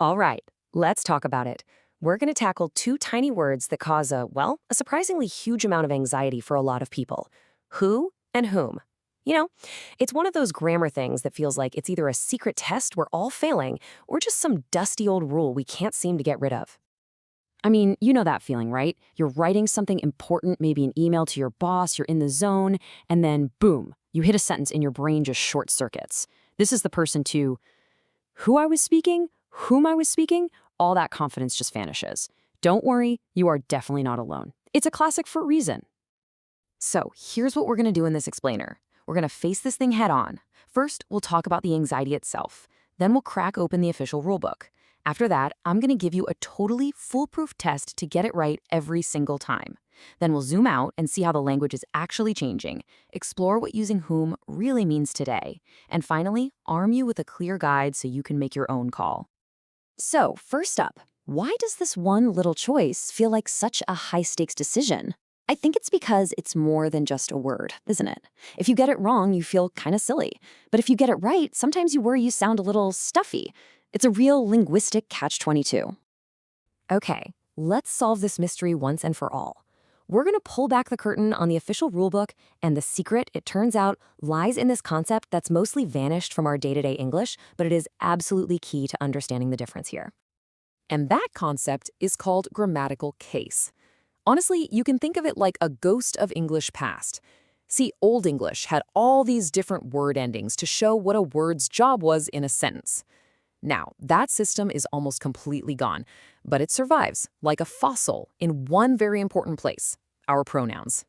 All right, let's talk about it. We're going to tackle two tiny words that cause a surprisingly huge amount of anxiety for a lot of people. Who and whom. You know, it's one of those grammar things that feels like it's either a secret test we're all failing or just some dusty old rule we can't seem to get rid of. I mean, you know that feeling, right? You're writing something important, maybe an email to your boss, you're in the zone, and then boom, you hit a sentence and your brain just short circuits. This is the person to who I was speaking, whom I was speaking, all that confidence just vanishes. Don't worry, you are definitely not alone. It's a classic for a reason. So here's what we're going to do in this explainer. We're going to face this thing head on. First, we'll talk about the anxiety itself. Then we'll crack open the official rulebook. After that, I'm going to give you a totally foolproof test to get it right every single time. Then we'll zoom out and see how the language is actually changing, explore what using whom really means today, and finally, arm you with a clear guide so you can make your own call. So, first up, why does this one little choice feel like such a high-stakes decision? I think it's because it's more than just a word, isn't it? If you get it wrong, you feel kind of silly. But if you get it right, sometimes you worry you sound a little stuffy. It's a real linguistic catch-22. Okay, let's solve this mystery once and for all. We're going to pull back the curtain on the official rulebook, and the secret, it turns out, lies in this concept that's mostly vanished from our day-to-day English, but it is absolutely key to understanding the difference here. And that concept is called grammatical case. Honestly, you can think of it like a ghost of English past. See, Old English had all these different word endings to show what a word's job was in a sentence. Now, that system is almost completely gone, but it survives, like a fossil, in one very important place, our pronouns.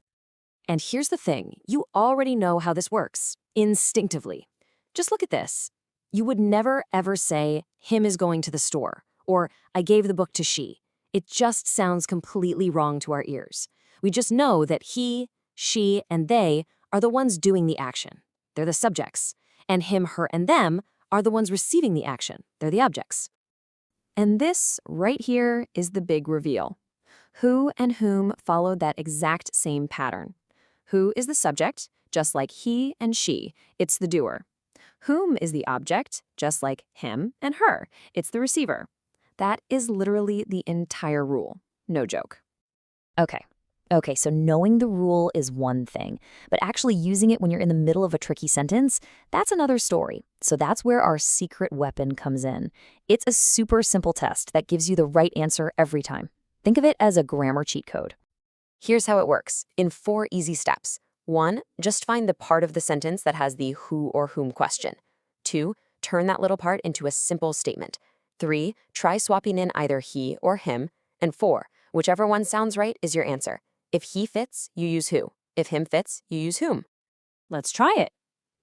And here's the thing, you already know how this works, instinctively. Just look at this. You would never, ever say, him is going to the store, or I gave the book to she. It just sounds completely wrong to our ears. We just know that he, she, and they are the ones doing the action. They're the subjects. And him, her, and them are the ones receiving the action. They're the objects. And this, right here, is the big reveal. Who and whom followed that exact same pattern. Who is the subject, just like he and she, it's the doer. Whom is the object, just like him and her, it's the receiver. That is literally the entire rule. No joke. Okay, so knowing the rule is one thing, but actually using it when you're in the middle of a tricky sentence, that's another story. So that's where our secret weapon comes in. It's a super simple test that gives you the right answer every time. Think of it as a grammar cheat code. Here's how it works, in 4 easy steps. 1, just find the part of the sentence that has the who or whom question. 2, turn that little part into a simple statement. 3, try swapping in either he or him. And 4, whichever one sounds right is your answer. If he fits, you use who. If him fits, you use whom. Let's try it.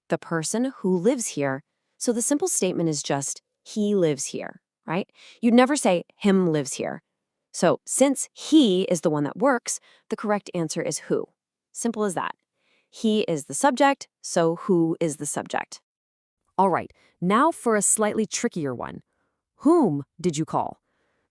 The person who lives here. So the simple statement is just, he lives here, right? You'd never say, him lives here. So since he is the one that works, the correct answer is who. Simple as that. He is the subject, so who is the subject? All right, now for a slightly trickier one. Whom did you call?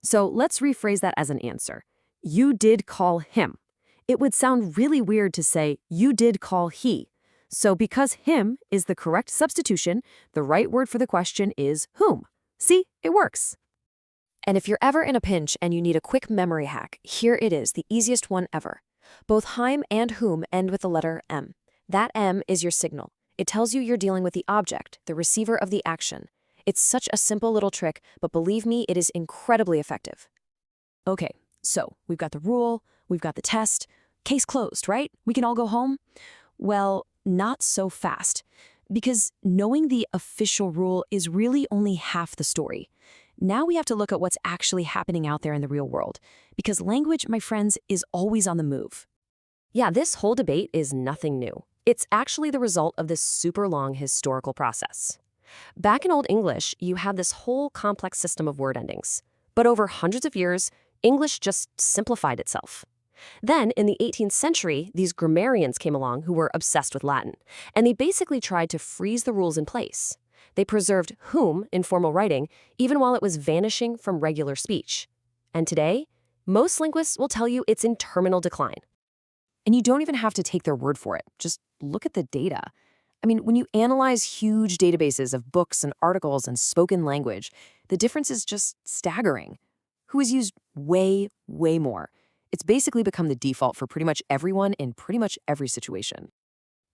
So let's rephrase that as an answer. You did call him. It would sound really weird to say, you did call he. So because him is the correct substitution, the right word for the question is whom. See, it works. And if you're ever in a pinch and you need a quick memory hack, here it is, the easiest one ever. Both heim and whom end with the letter M. That M is your signal. It tells you you're dealing with the object, the receiver of the action. It's such a simple little trick, but believe me, it is incredibly effective. Okay, so we've got the rule, we've got the test. Case closed, right? We can all go home? Well, not so fast. Because knowing the official rule is really only half the story. Now we have to look at what's actually happening out there in the real world. Because language, my friends, is always on the move. Yeah, this whole debate is nothing new. It's actually the result of this super long historical process. Back in Old English, you had this whole complex system of word endings. But over hundreds of years, English just simplified itself. Then, in the 18th century, these grammarians came along who were obsessed with Latin, and they basically tried to freeze the rules in place. They preserved whom in formal writing, even while it was vanishing from regular speech. And today, most linguists will tell you it's in terminal decline. And you don't even have to take their word for it. Just look at the data. I mean, when you analyze huge databases of books and articles and spoken language, the difference is just staggering. Who is used way, way more. It's basically become the default for pretty much everyone in pretty much every situation.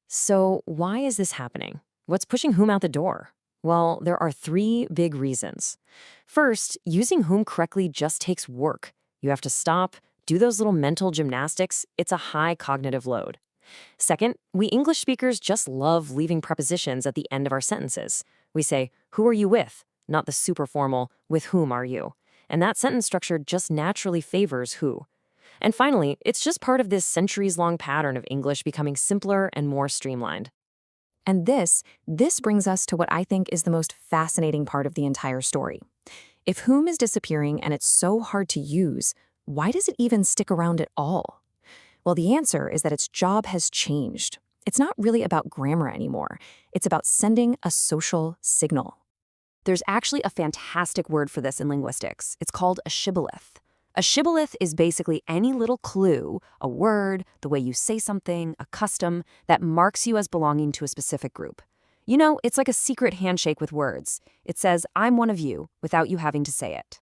So, why is this happening? What's pushing whom out the door? Well, there are three big reasons. First, using whom correctly just takes work. You have to stop, do those little mental gymnastics. It's a high cognitive load. Second, we English speakers just love leaving prepositions at the end of our sentences. We say, "Who are you with?" Not the super formal, "With whom are you?" And that sentence structure just naturally favors who. And finally, it's just part of this centuries-long pattern of English becoming simpler and more streamlined. And this brings us to what I think is the most fascinating part of the entire story. If whom is disappearing and it's so hard to use, why does it even stick around at all? Well, the answer is that its job has changed. It's not really about grammar anymore. It's about sending a social signal. There's actually a fantastic word for this in linguistics. It's called a shibboleth. A shibboleth is basically any little clue, a word, the way you say something, a custom, that marks you as belonging to a specific group. You know, it's like a secret handshake with words. It says, "I'm one of you," without you having to say it.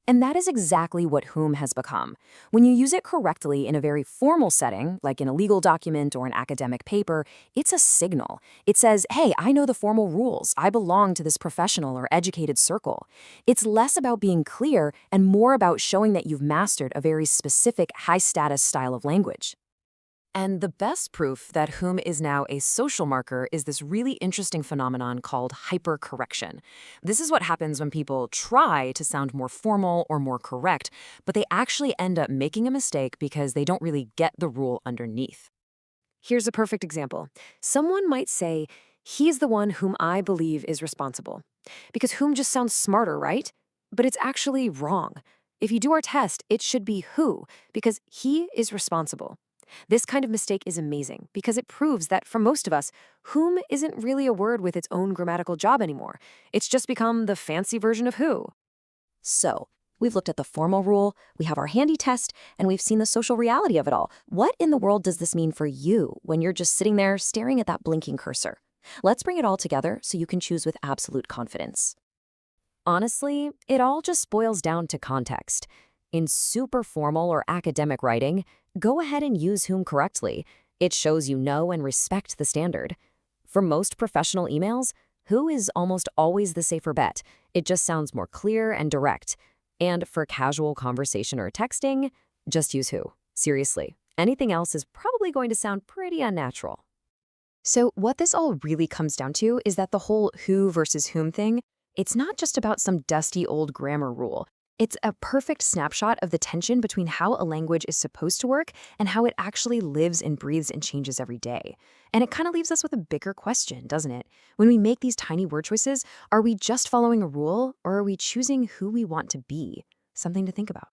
And that is exactly what whom has become. When you use it correctly in a very formal setting, like in a legal document or an academic paper, it's a signal. It says, "Hey, I know the formal rules. I belong to this professional or educated circle." It's less about being clear and more about showing that you've mastered a very specific high-status style of language. And the best proof that whom is now a social marker is this really interesting phenomenon called hypercorrection. This is what happens when people try to sound more formal or more correct, but they actually end up making a mistake because they don't really get the rule underneath. Here's a perfect example. Someone might say, "He's the one whom I believe is responsible." Because whom just sounds smarter, right? But it's actually wrong. If you do our test, it should be who, because he is responsible. This kind of mistake is amazing because it proves that for most of us, whom isn't really a word with its own grammatical job anymore. It's just become the fancy version of who. So, we've looked at the formal rule, we have our handy test, and we've seen the social reality of it all. What in the world does this mean for you when you're just sitting there staring at that blinking cursor? Let's bring it all together so you can choose with absolute confidence. Honestly, it all just boils down to context. In super formal or academic writing, go ahead and use whom correctly. It shows you know and respect the standard. For most professional emails, who is almost always the safer bet. It just sounds more clear and direct. And for casual conversation or texting, just use who. Seriously, anything else is probably going to sound pretty unnatural. So what this all really comes down to is that the whole who versus whom thing, it's not just about some dusty old grammar rule. It's a perfect snapshot of the tension between how a language is supposed to work and how it actually lives and breathes and changes every day. And it kind of leaves us with a bigger question, doesn't it? When we make these tiny word choices, are we just following a rule or are we choosing who we want to be? Something to think about.